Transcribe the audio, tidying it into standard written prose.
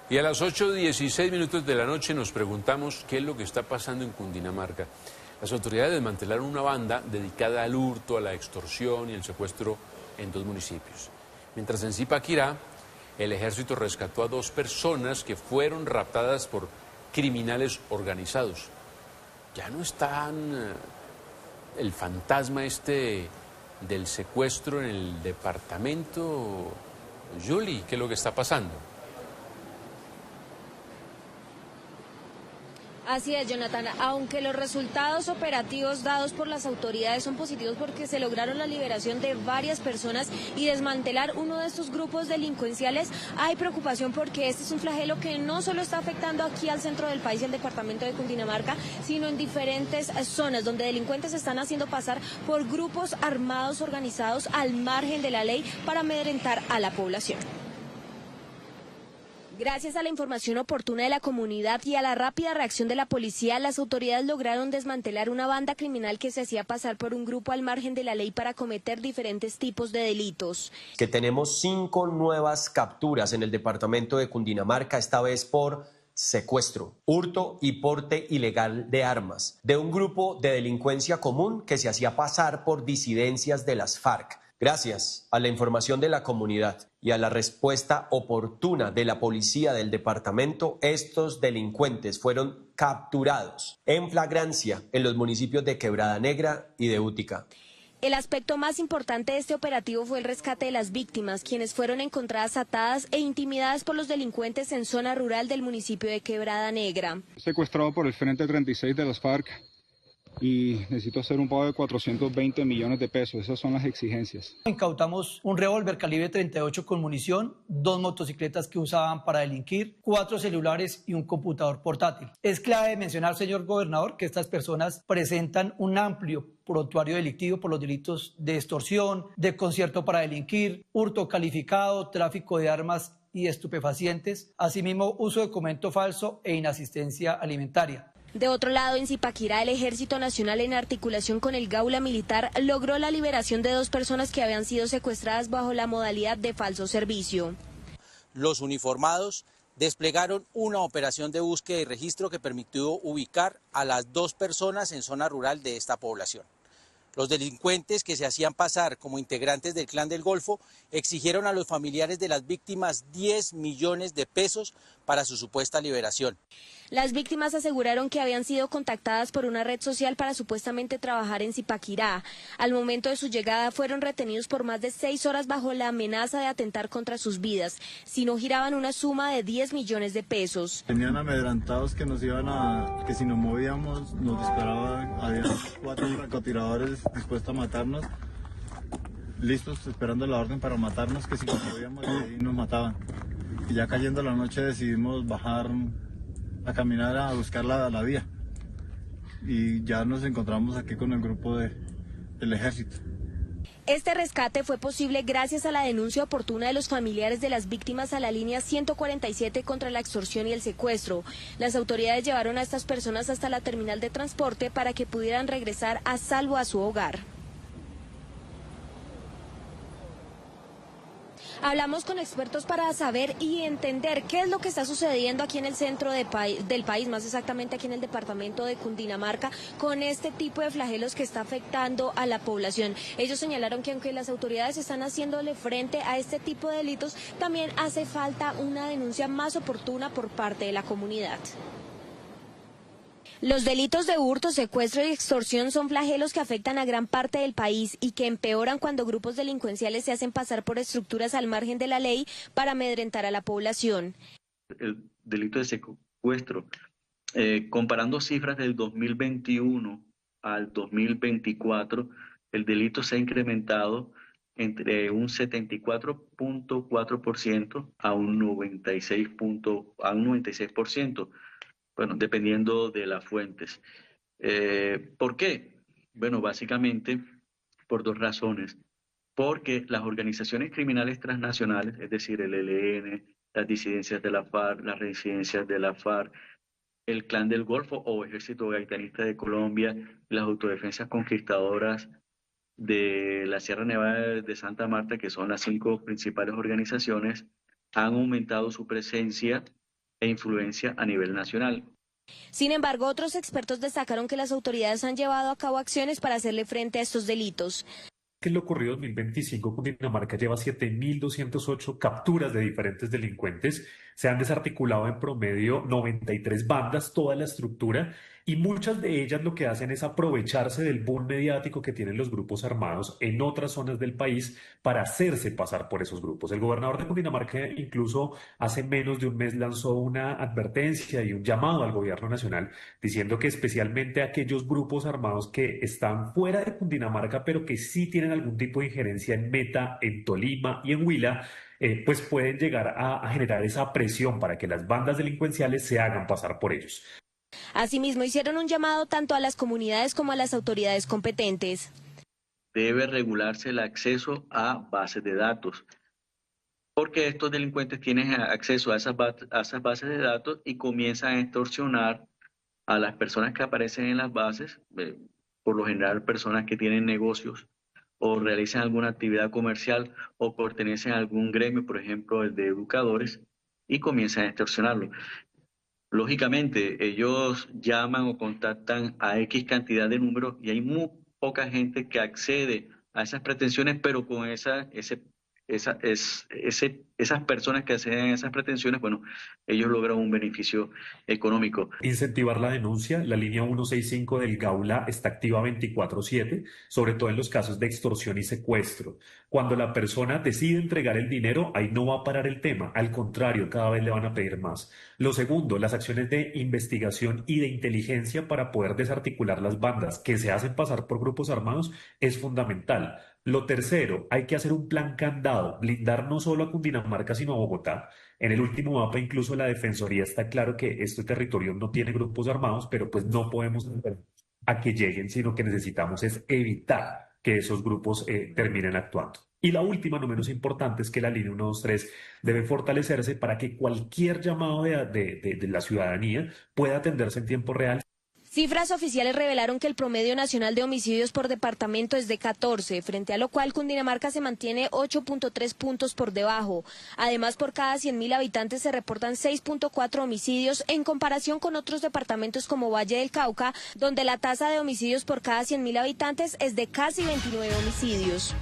Y a las 8:16 de la noche nos preguntamos qué es lo que está pasando en Cundinamarca. Las autoridades desmantelaron una banda dedicada al hurto, a la extorsión y el secuestro en 2 municipios. Mientras en Zipaquirá, el ejército rescató a 2 personas que fueron raptadas por criminales organizados. Ya no están el fantasma del secuestro en el departamento. Julie, ¿qué es lo que está pasando? Así es, Jonathan. Aunque los resultados operativos dados por las autoridades son positivos porque se lograron la liberación de varias personas y desmantelar uno de estos grupos delincuenciales, hay preocupación porque este es un flagelo que no solo está afectando aquí al centro del país y al departamento de Cundinamarca, sino en diferentes zonas donde delincuentes se están haciendo pasar por grupos armados organizados al margen de la ley para amedrentar a la población. Gracias a la información oportuna de la comunidad y a la rápida reacción de la policía, las autoridades lograron desmantelar una banda criminal que se hacía pasar por un grupo al margen de la ley para cometer diferentes tipos de delitos. Que tenemos 5 nuevas capturas en el departamento de Cundinamarca, esta vez por secuestro, hurto y porte ilegal de armas, de un grupo de delincuencia común que se hacía pasar por disidencias de las FARC. Gracias a la información de la comunidad y a la respuesta oportuna de la policía del departamento, estos delincuentes fueron capturados en flagrancia en los municipios de Quebrada Negra y de Útica. El aspecto más importante de este operativo fue el rescate de las víctimas, quienes fueron encontradas atadas e intimidadas por los delincuentes en zona rural del municipio de Quebrada Negra. Secuestrado por el Frente 36 de las FARC y necesito hacer un pago de 420 millones de pesos, esas son las exigencias. Incautamos un revólver calibre 38 con munición, 2 motocicletas que usaban para delinquir, 4 celulares y un computador portátil. Es clave mencionar, señor gobernador, que estas personas presentan un amplio prontuario delictivo por los delitos de extorsión, de concierto para delinquir, hurto calificado, tráfico de armas y estupefacientes, asimismo uso de documento falso e inasistencia alimentaria. De otro lado, en Zipaquirá, el Ejército Nacional, en articulación con el Gaula Militar, logró la liberación de 2 personas que habían sido secuestradas bajo la modalidad de falso servicio. Los uniformados desplegaron una operación de búsqueda y registro que permitió ubicar a las 2 personas en zona rural de esta población. Los delincuentes, que se hacían pasar como integrantes del Clan del Golfo, exigieron a los familiares de las víctimas 10 millones de pesos para su supuesta liberación. Las víctimas aseguraron que habían sido contactadas por una red social para supuestamente trabajar en Zipaquirá. Al momento de su llegada fueron retenidos por más de 6 horas bajo la amenaza de atentar contra sus vidas, si no giraban una suma de 10 millones de pesos. Tenían amedrentados que que si nos movíamos nos disparaban, había 4 francotiradores dispuestos a matarnos, listos esperando la orden para matarnos, que si nos movíamos y nos mataban. Y ya cayendo la noche decidimos bajar a caminar a buscar la vía y ya nos encontramos aquí con el grupo del ejército. Este rescate fue posible gracias a la denuncia oportuna de los familiares de las víctimas a la línea 147 contra la extorsión y el secuestro. Las autoridades llevaron a estas personas hasta la terminal de transporte para que pudieran regresar a salvo a su hogar. Hablamos con expertos para saber y entender qué es lo que está sucediendo aquí en el centro del país, más exactamente aquí en el departamento de Cundinamarca, con este tipo de flagelos que está afectando a la población. Ellos señalaron que aunque las autoridades están haciéndole frente a este tipo de delitos, también hace falta una denuncia más oportuna por parte de la comunidad. Los delitos de hurto, secuestro y extorsión son flagelos que afectan a gran parte del país y que empeoran cuando grupos delincuenciales se hacen pasar por estructuras al margen de la ley para amedrentar a la población. El delito de secuestro, comparando cifras del 2021 al 2024, el delito se ha incrementado entre un 74.4% a un 96%. Bueno, dependiendo de las fuentes. ¿Por qué? Bueno, básicamente por 2 razones. Porque las organizaciones criminales transnacionales, es decir, el ELN, las disidencias de la FARC, las residencias de la FARC, el Clan del Golfo o Ejército Gaitanista de Colombia, las autodefensas conquistadoras de la Sierra Nevada de Santa Marta, que son las 5 principales organizaciones, han aumentado su presencia e influencia a nivel nacional. Sin embargo, otros expertos destacaron que las autoridades han llevado a cabo acciones para hacerle frente a estos delitos. En lo ocurrido 2025, Cundinamarca lleva 7.208 capturas de diferentes delincuentes. Se han desarticulado en promedio 93 bandas, toda la estructura, y muchas de ellas lo que hacen es aprovecharse del boom mediático que tienen los grupos armados en otras zonas del país para hacerse pasar por esos grupos. El gobernador de Cundinamarca incluso hace menos de un mes lanzó una advertencia y un llamado al gobierno nacional diciendo que especialmente aquellos grupos armados que están fuera de Cundinamarca pero que sí tienen algún tipo de injerencia en Meta, en Tolima y en Huila, pues pueden llegar a generar esa presión para que las bandas delincuenciales se hagan pasar por ellos. Asimismo, hicieron un llamado tanto a las comunidades como a las autoridades competentes. Debe regularse el acceso a bases de datos, porque estos delincuentes tienen acceso a esas bases de datos y comienzan a extorsionar a las personas que aparecen en las bases, por lo general personas que tienen negocios o realizan alguna actividad comercial o pertenecen a algún gremio, por ejemplo el de educadores, y comienzan a extorsionarlo. Lógicamente, ellos llaman o contactan a X cantidad de números y hay muy poca gente que accede a esas pretensiones, pero con esas personas que acceden a esas pretensiones, bueno, ellos logran un beneficio económico. Incentivar la denuncia. La línea 165 del Gaula está activa 24/7, sobre todo en los casos de extorsión y secuestro. Cuando la persona decide entregar el dinero, ahí no va a parar el tema. Al contrario, cada vez le van a pedir más. Lo segundo, las acciones de investigación y de inteligencia para poder desarticular las bandas que se hacen pasar por grupos armados es fundamental. Lo tercero, hay que hacer un plan candado, blindar no solo a Cundinamarca, sino a Bogotá. En el último mapa, incluso la Defensoría está claro que este territorio no tiene grupos armados, pero pues no podemos a que lleguen, sino que necesitamos es evitar que esos grupos terminen actuando. Y la última, no menos importante, es que la línea 123 debe fortalecerse para que cualquier llamado de la ciudadanía pueda atenderse en tiempo real. Cifras oficiales revelaron que el promedio nacional de homicidios por departamento es de 14, frente a lo cual Cundinamarca se mantiene 8.3 puntos por debajo. Además, por cada 100.000 habitantes se reportan 6.4 homicidios en comparación con otros departamentos como Valle del Cauca, donde la tasa de homicidios por cada 100.000 habitantes es de casi 29 homicidios.